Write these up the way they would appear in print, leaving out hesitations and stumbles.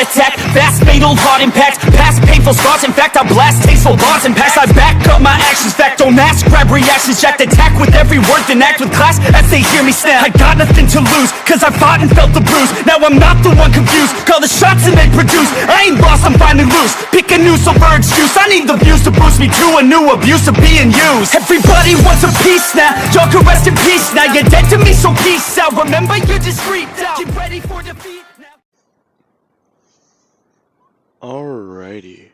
attack, fast fatal heart impact, past painful scars. In fact, I blast tasteful bars and packs. I back up my actions, fact don't ask, grab reactions, jacked attack with every word, then act with class as they hear me snap. I got nothing to lose, cause I fought and felt the bruise. Now I'm not the one confused, call the shots and they produce. I ain't lost, I'm finally loose, pick a new silver excuse. I need the views to boost me to a new abuse of being used. Everybody wants a piece now, y'all can rest in peace now. You're dead to me, so peace out. Remember, you're discreet out. Get ready for defeat now. Alrighty.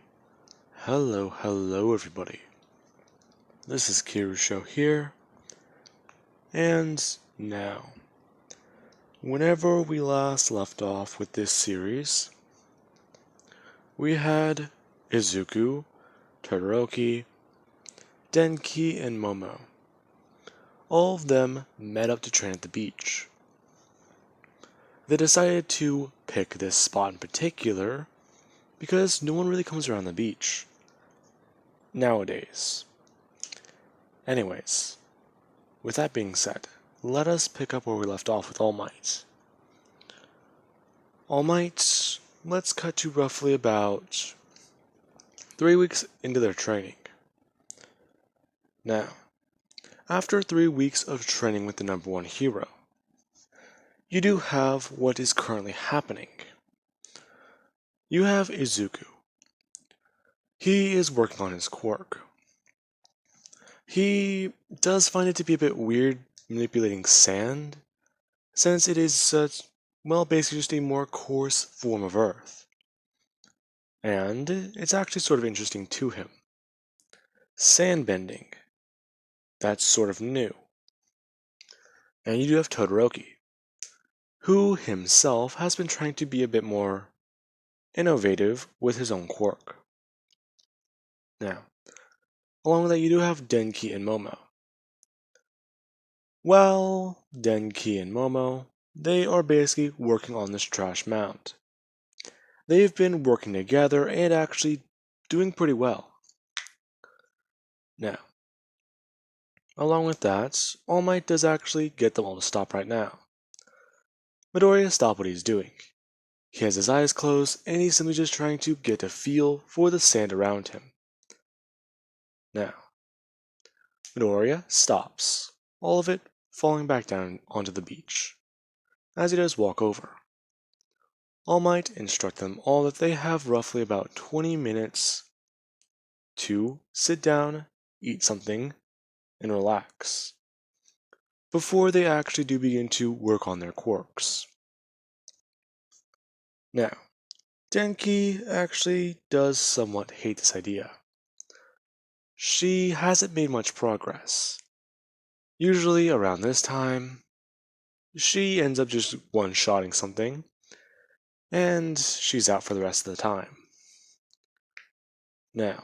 Hello everybody. This is Kirusho here. And now, whenever we last left off with this series, we had Izuku, Todoroki, Denki, and Momo. All of them met up to train at the beach. They decided to pick this spot in particular because no one really comes around the beach nowadays. Anyways, with that being said, let us pick up where we left off with All Might. All Might, let's cut to roughly about 3 weeks into their training. Now, after 3 weeks of training with the number one hero, you do have what is currently happening. You have Izuku. He is working on his quirk. He does find it to be a bit weird manipulating sand, since it is such, well, basically just a more coarse form of earth. And it's actually sort of interesting to him. Sand bending. That's sort of new. And you do have Todoroki, who himself has been trying to be a bit more innovative with his own quirk. Now, along with that, you do have Denki and Momo. Well, Denki and Momo, they are basically working on this trash mound. They've been working together and actually doing pretty well. Now, along with that, All Might does actually get them all to stop right now. Midoriya stopped what he's doing. He has his eyes closed and he's simply just trying to get a feel for the sand around him. Now, Midoriya stops, all of it falling back down onto the beach. As he does walk over, All Might instruct them all that they have roughly about 20 minutes to sit down, eat something, and relax, before they actually do begin to work on their quirks. Now, Denki actually does somewhat hate this idea. She hasn't made much progress. Usually around this time, she ends up just one-shotting something, and she's out for the rest of the time. Now,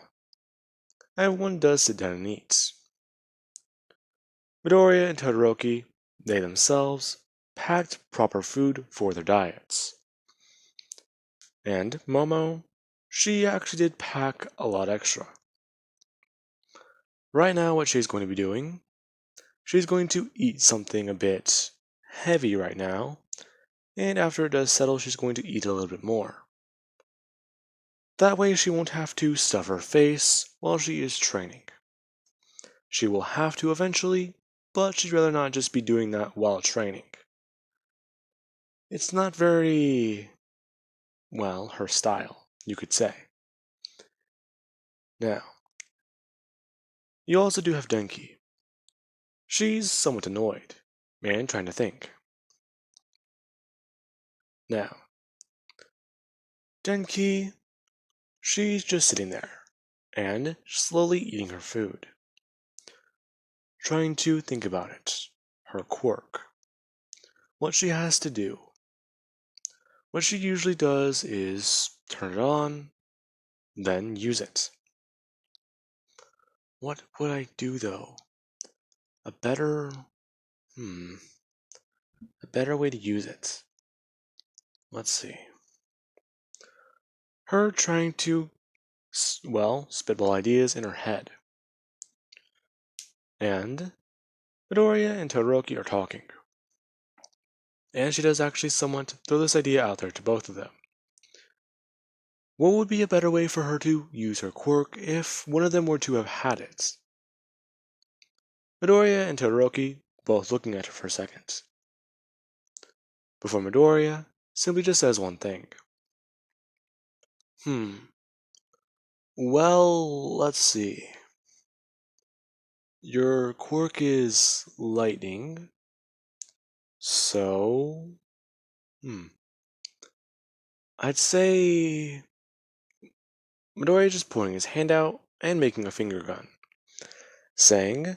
everyone does sit down and eat. Midoriya and Todoroki, they themselves, packed proper food for their diets. And Momo, she actually did pack a lot extra. Right now, what she's going to be doing, she's going to eat something a bit heavy right now, and after it does settle, she's going to eat a little bit more. That way she won't have to stuff her face while she is training. She will have to eventually, but she'd rather not just be doing that while training. It's not very, well, her style, you could say. Now, you also do have Denki. She's somewhat annoyed, and trying to think. Now, Denki, she's just sitting there, and slowly eating her food. Trying to think about it, her quirk. What she has to do. What she usually does is turn it on, then use it. What would I do though? A better way to use it. Let's see. Her trying to, well, spitball ideas in her head. And Midoriya and Todoroki are talking. And she does actually somewhat throw this idea out there to both of them. What would be a better way for her to use her quirk if one of them were to have had it? Midoriya and Todoroki both looking at her for a second, before Midoriya simply just says one thing. Well, let's see. Your quirk is lightning, so... I'd say... Midoriya just pointing his hand out and making a finger gun, saying,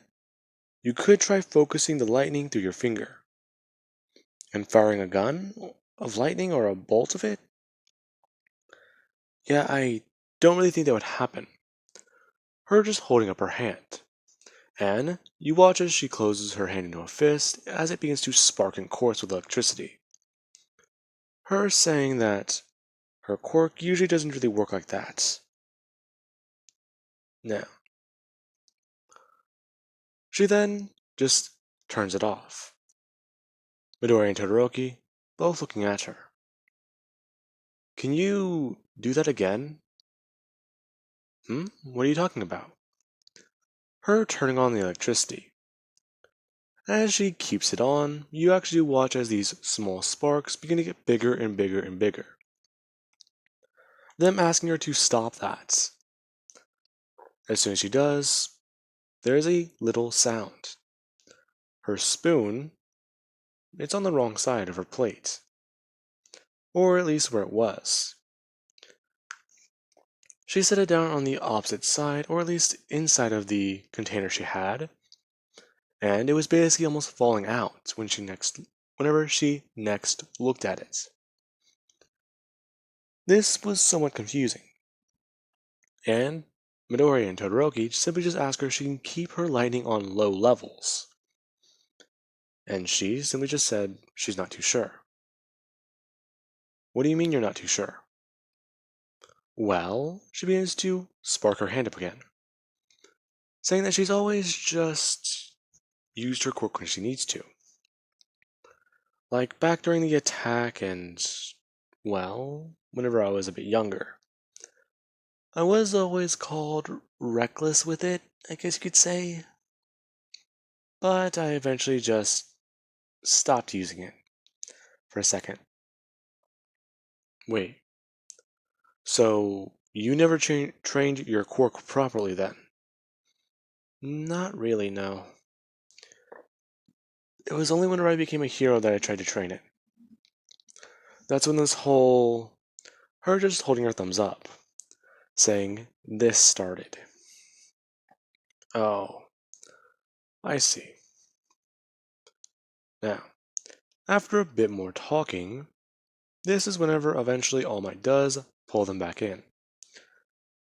you could try focusing the lightning through your finger, and firing a gun of lightning or a bolt of it? Yeah, I don't really think that would happen. Her just holding up her hand, and you watch as she closes her hand into a fist as it begins to spark and course with electricity. Her saying that her quirk usually doesn't really work like that. Now, she then just turns it off. Midori and Todoroki both looking at her. Can you do that again? What are you talking about? Her turning on the electricity. As she keeps it on, you actually watch as these small sparks begin to get bigger and bigger and bigger. Them asking her to stop that. As soon as she does, there is a little sound. Her spoon, it's on the wrong side of her plate. Or at least where it was. She set it down on the opposite side, or at least inside of the container she had, and it was basically almost falling out whenever she next looked at it. This was somewhat confusing, and Midori and Todoroki simply just ask her if she can keep her lightning on low levels, and she simply just said she's not too sure. What do you mean you're not too sure? Well, she begins to spark her hand up again, saying that she's always just used her quirk when she needs to. Like back during the attack and, well, whenever I was a bit younger. I was always called reckless with it, I guess you could say. But I eventually just stopped using it for a second. Wait, so you never trained your quirk properly then? Not really, no. It was only whenever I became a hero that I tried to train it. That's when this whole... her just holding her thumbs up, saying this started. Oh, I see. Now, after a bit more talking, this is whenever eventually All Might does pull them back in.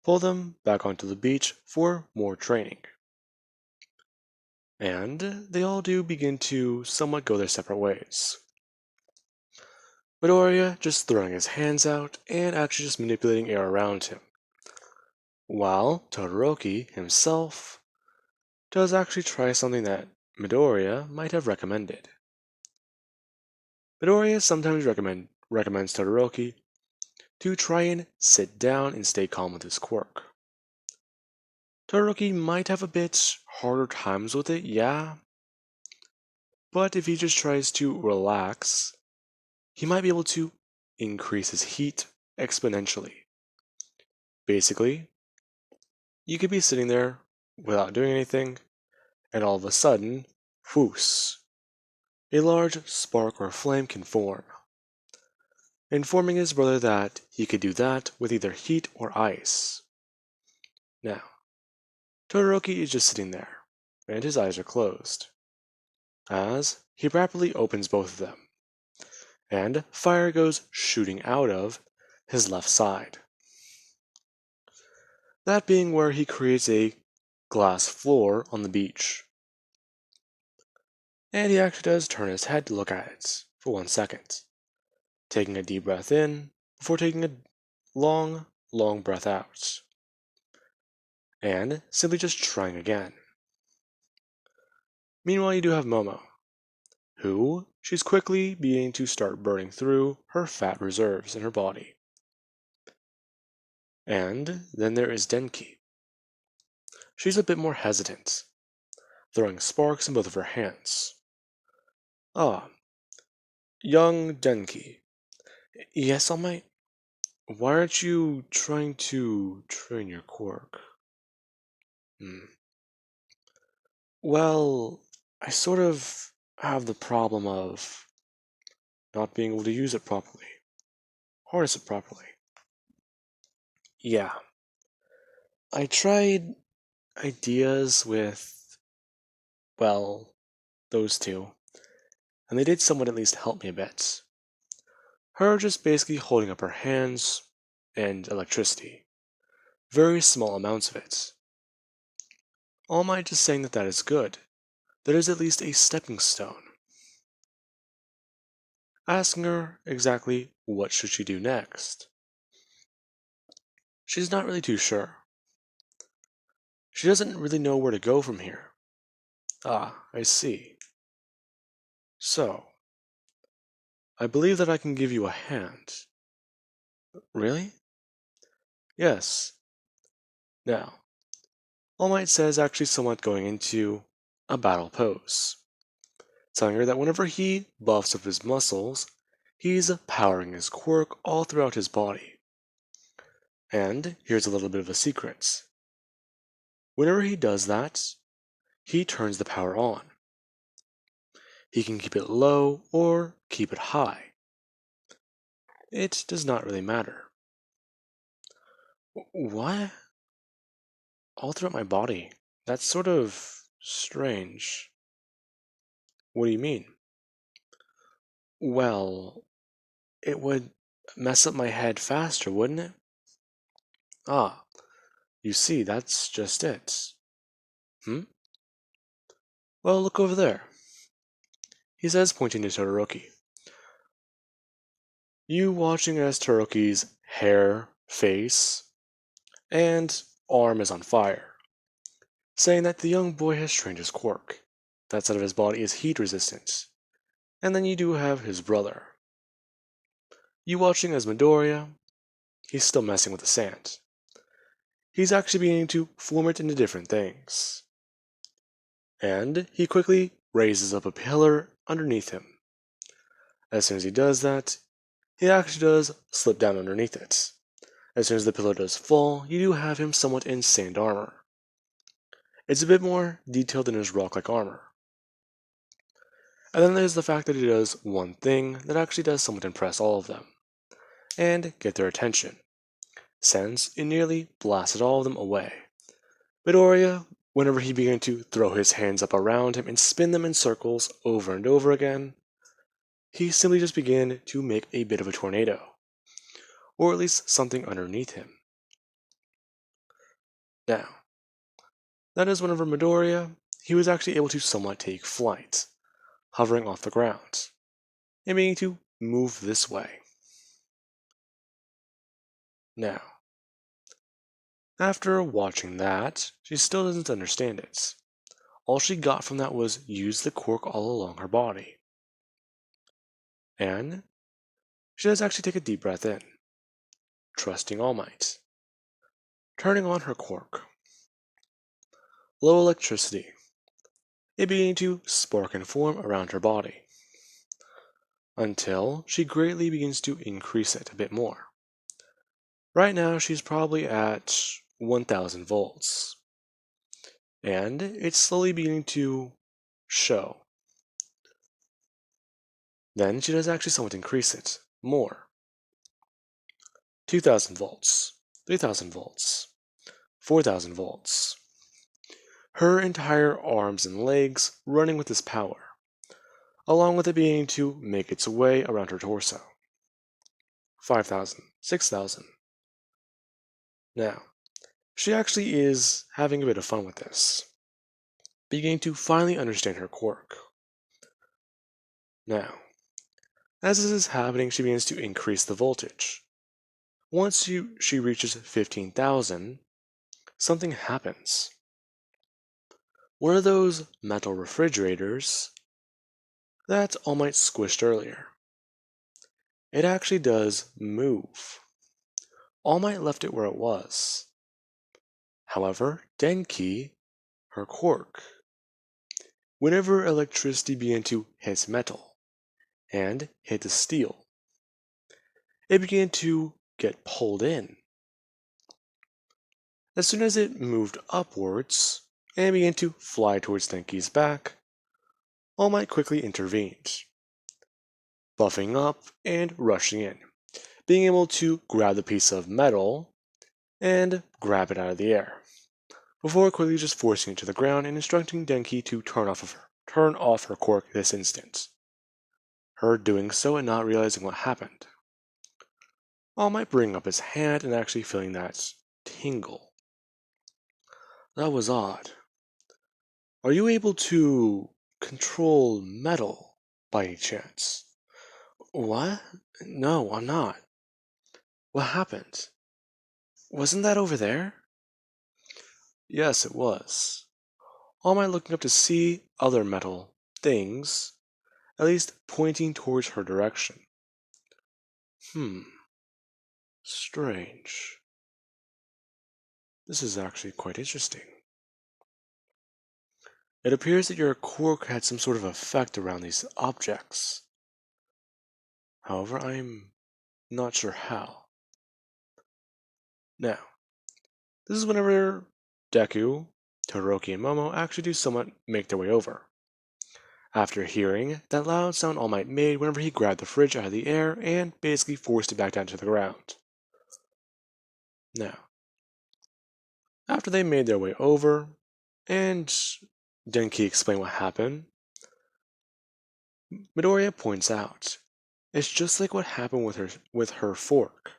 Pull them back onto the beach for more training. And they all do begin to somewhat go their separate ways. Midoriya just throwing his hands out and actually just manipulating air around him. While Todoroki himself does actually try something that Midoriya might have recommended. Midoriya sometimes recommends Todoroki to try and sit down and stay calm with his quirk. Todoroki might have a bit harder times with it, yeah, but if he just tries to relax, he might be able to increase his heat exponentially. Basically, you could be sitting there without doing anything, and all of a sudden, whoos, a large spark or flame can form, informing his brother that he could do that with either heat or ice. Now, Todoroki is just sitting there, and his eyes are closed, as he rapidly opens both of them, and fire goes shooting out of his left side. That being where he creates a glass floor on the beach. And he actually does turn his head to look at it for 1 second, taking a deep breath in before taking a long, long breath out, and simply just trying again. Meanwhile, you do have Momo, who she's quickly beginning to start burning through her fat reserves in her body. And then there is Denki. She's a bit more hesitant, throwing sparks in both of her hands. Ah, young Denki. Yes, All Might? Why aren't you trying to train your quirk? Hmm. Well, I sort of have the problem of not being able to use it properly, harness it properly. Yeah, I tried ideas with, well, those two, and they did somewhat at least help me a bit. Her just basically holding up her hands and electricity, very small amounts of it. All Might just saying that that is good. That is at least a stepping stone. Asking her exactly what should she do next. She's not really too sure. She doesn't really know where to go from here. Ah, I see. So, I believe that I can give you a hand. Really? Yes. Now, All Might says actually somewhat going into a battle pose, telling her that whenever he buffs up his muscles, he's powering his quirk all throughout his body. And here's a little bit of a secret. Whenever he does that, he turns the power on. He can keep it low or keep it high. It does not really matter. What? All throughout my body? That's sort of strange. What do you mean? Well, it would mess up my head faster, wouldn't it? Ah, you see, that's just it. Hmm? Well, look over there, he says, pointing to Todoroki. You watching as Todoroki's hair, face, and arm is on fire, saying that the young boy has trained his quirk. That side of his body is heat resistant. And then you do have his brother. You watching as Midoriya, he's still messing with the sand. He's actually beginning to form it into different things. And he quickly raises up a pillar underneath him. As soon as he does that, he actually does slip down underneath it. As soon as the pillar does fall, you do have him somewhat in sand armor. It's a bit more detailed than his rock-like armor. And then there's the fact that he does one thing that actually does somewhat impress all of them, and get their attention, since it nearly blasted all of them away. Midoriya, whenever he began to throw his hands up around him and spin them in circles over and over again, he simply just began to make a bit of a tornado, or at least something underneath him. Now, that is whenever Midoriya, he was actually able to somewhat take flight, hovering off the ground, and beginning to move this way. Now, after watching that, she still doesn't understand it. All she got from that was use the quirk all along her body. And she does actually take a deep breath in, trusting All Might. Turning on her quirk. Low electricity. It began to spark and form around her body, until she greatly begins to increase it a bit more. Right now she's probably at 1000 volts, and it's slowly beginning to show. Then she does actually somewhat increase it more. 2000 volts, 3000 volts, 4000 volts. Her entire arms and legs running with this power, along with it being to make its way around her torso. 5000, 6000. Now, she actually is having a bit of fun with this, beginning to finally understand her quirk. Now, as this is happening, she begins to increase the voltage. Once she reaches 15,000, something happens. One of those metal refrigerators that All Might squished earlier, it actually does move. All Might left it where it was. However, Denki, her quirk, whenever electricity began to hit metal and hit the steel, it began to get pulled in. As soon as it moved upwards and began to fly towards Denki's back, All Might quickly intervened, buffing up and rushing in, being able to grab the piece of metal and grab it out of the air, before quickly just forcing it to the ground and instructing Denki to turn off her quirk this instant. Her doing so and not realizing what happened. All Might bring up his hand and actually feeling that tingle. That was odd. Are you able to control metal by any chance? What? No, I'm not. What happened? Wasn't that over there? Yes, it was. All Might looking up to see other metal things, at least pointing towards her direction. Strange. This is actually quite interesting. It appears that your quirk had some sort of effect around these objects. However, I'm not sure how. Now, this is whenever Deku, Todoroki, and Momo actually do somewhat make their way over. After hearing that loud sound All Might made whenever he grabbed the fridge out of the air and basically forced it back down to the ground. Now, after they made their way over, and Denki explained what happened, Midoriya points out, it's just like what happened with her fork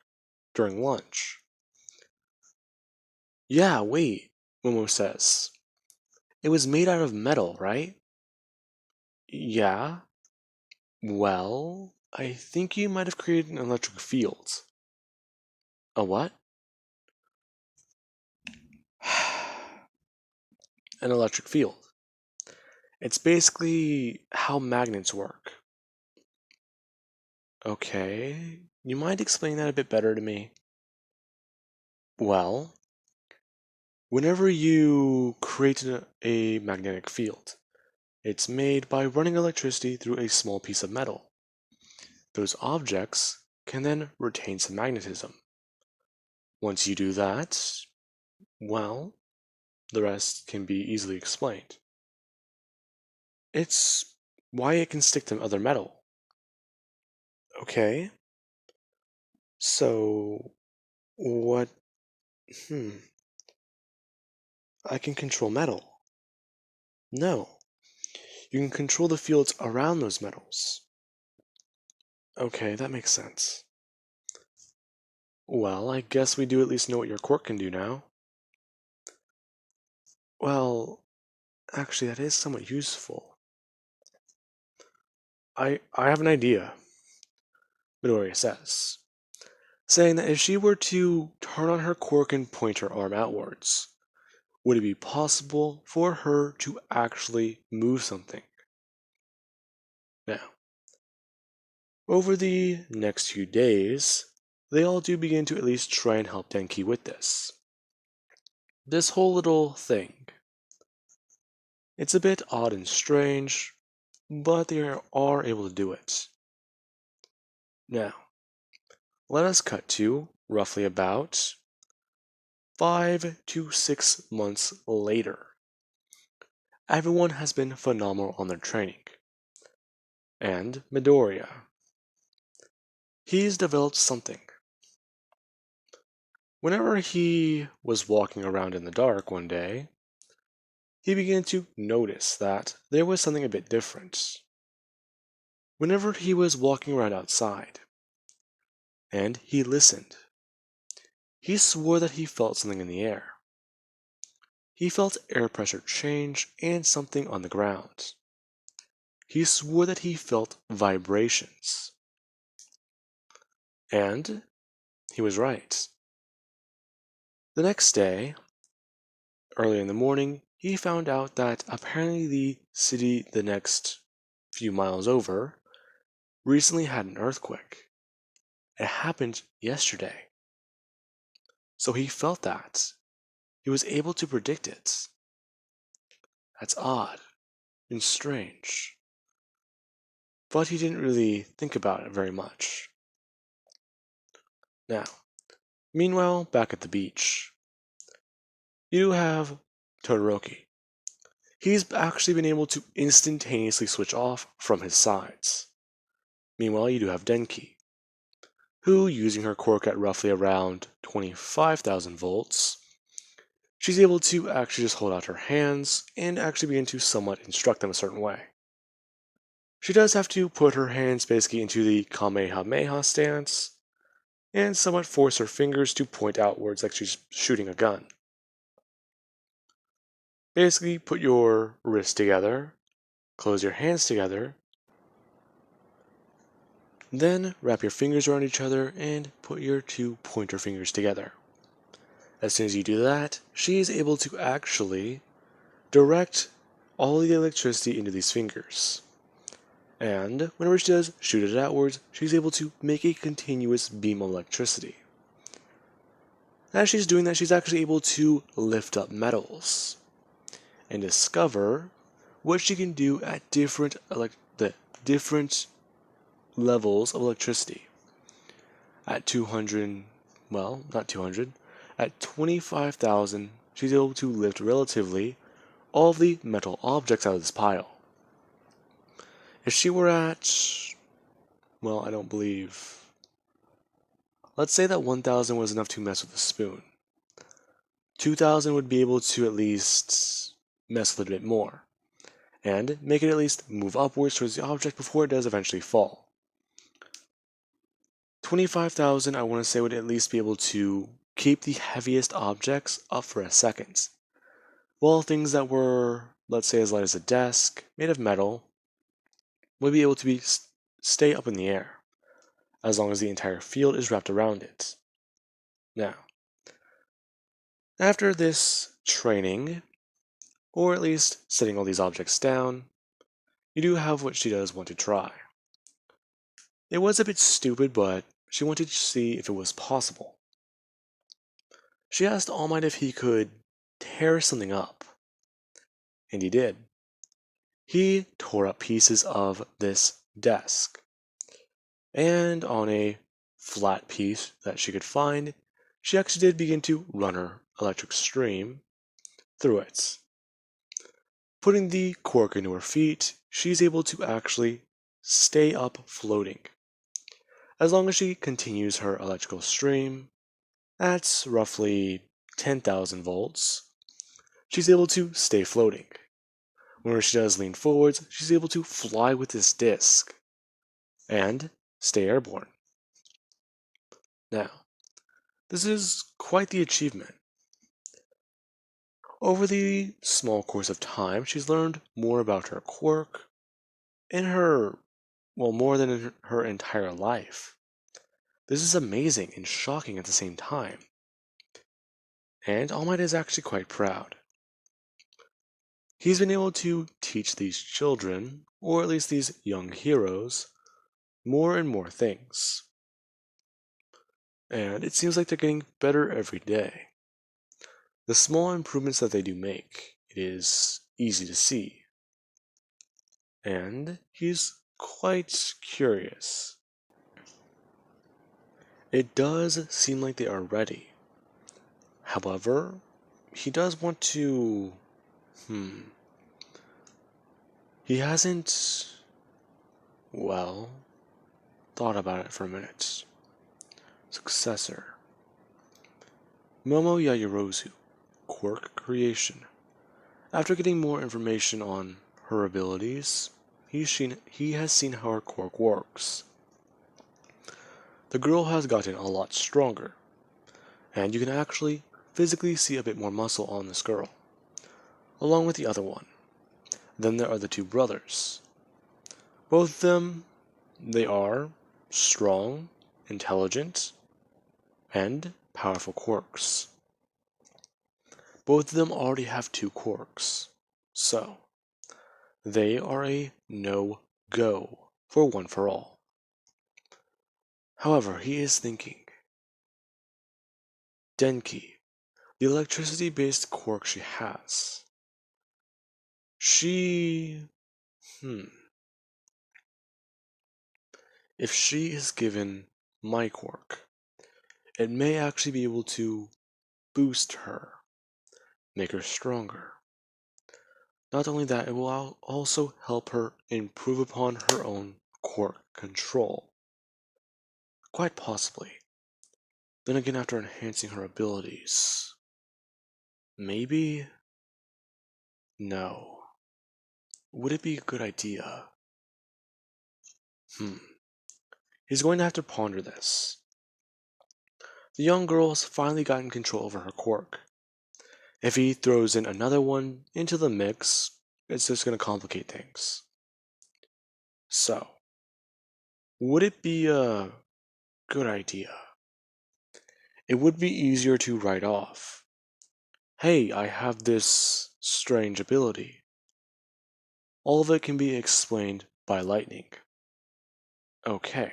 during lunch. Yeah, wait, Momo says. It was made out of metal, right? Yeah. Well, I think you might have created an electric field. A what? An electric field. It's basically how magnets work. Okay, you mind explaining that a bit better to me? Well, whenever you create a magnetic field, it's made by running electricity through a small piece of metal. Those objects can then retain some magnetism. Once you do that, well, the rest can be easily explained. It's why it can stick to other metal. Okay. So, what? I can control metal. No. You can control the fields around those metals. Okay, that makes sense. Well, I guess we do at least know what your quirk can do now. Well, actually, that is somewhat useful. I have an idea, Midoriya says, saying that if she were to turn on her quirk and point her arm outwards, would it be possible for her to actually move something? Now, over the next few days, they all do begin to at least try and help Denki with this. This whole little thing. It's a bit odd and strange, but they are able to do it. Now, let us cut to roughly about 5 to 6 months later. Everyone has been phenomenal on their training. And Midoriya. He's developed something. Whenever he was walking around in the dark one day, he began to notice that there was something a bit different. Whenever he was walking around outside, and he listened, he swore that he felt something in the air. He felt air pressure change and something on the ground. He swore that he felt vibrations. And he was right. The next day, early in the morning, he found out that apparently the city the next few miles over recently had an earthquake. It happened yesterday. so he felt that. He was able to predict it. That's odd and strange. But he didn't really think about it very much. Now, meanwhile, back at the beach, you do have Todoroki. He's actually been able to instantaneously switch off from his sides. Meanwhile, you do have Denki, who, using her quirk at roughly around 25,000 volts, she's able to actually just hold out her hands and actually begin to somewhat instruct them a certain way. She does have to put her hands basically into the Kamehameha stance and somewhat force her fingers to point outwards like she's shooting a gun. Basically, put your wrists together, close your hands together, then wrap your fingers around each other and put your two pointer fingers together. As soon as you do that, she is able to actually direct all the electricity into these fingers. And whenever she does shoot it outwards, she's able to make a continuous beam of electricity. As she's doing that, she's actually able to lift up metals and discover what she can do at different levels of electricity. At 200, well, not 200, at 25,000, she's able to lift relatively all of the metal objects out of this pile. If she were at, well, I don't believe, let's say that 1,000 was enough to mess with a spoon. 2,000 would be able to at least mess with it a bit more, and make it at least move upwards towards the object before it does eventually fall. 25,000, I want to say, would at least be able to keep the heaviest objects up for a second, while things that were, let's say, as light as a desk, made of metal, would be able to stay up in the air, as long as the entire field is wrapped around it. Now, after this training, or at least setting all these objects down, you do have what she does want to try. It was a bit stupid, but she wanted to see if it was possible. She asked All Might if he could tear something up, and he did. He tore up pieces of this desk, and on a flat piece that she could find, she actually did begin to run her electric stream through it. Putting the cork into her feet, she's able to actually stay up floating. As long as she continues her electrical stream at roughly 10,000 volts, she's able to stay floating. Whenever she does lean forwards, she's able to fly with this disc and stay airborne. Now, this is quite the achievement. Over the small course of time, she's learned more about her quirk in her, well, more than in her entire life. This is amazing and shocking at the same time. And All Might is actually quite proud. He's been able to teach these children, or at least these young heroes, more and more things. And it seems like they're getting better every day. The small improvements that they do make, it is easy to see. And he's quite curious. It does seem like they are ready. However, he does want to... He hasn't... well, thought about it for a minute. Successor. Momo Yaoyorozu, Quirk Creation. After getting more information on her abilities, he has seen how her quirk works. The girl has gotten a lot stronger, and you can actually physically see a bit more muscle on this girl, along with the other one. Then there are the two brothers. Both of them, they are strong, intelligent, and powerful quirks. Both of them already have two quirks, so they are a no-go for One for All. However, he is thinking, Denki, the electricity-based quirk she has. She... If she is given my quirk, it may actually be able to boost her, make her stronger. Not only that, it will also help her improve upon her own quirk control. Quite possibly. Then again, after enhancing her abilities, maybe? No. Would it be a good idea? He's going to have to ponder this. The young girl has finally gotten control over her quirk. If he throws in another one into the mix, it's just going to complicate things. So, would it be a good idea? It would be easier to write off. Hey, I have this strange ability. All of it can be explained by lightning. Okay,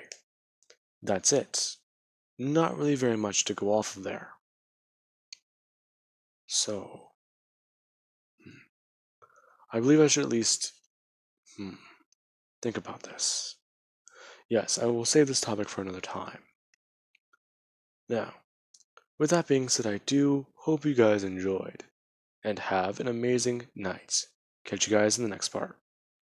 that's it. Not really very much to go off of there. So, I believe I should at least think about this. Yes, I will save this topic for another time. Now, with that being said, I do hope you guys enjoyed, and have an amazing night. Catch you guys in the next part.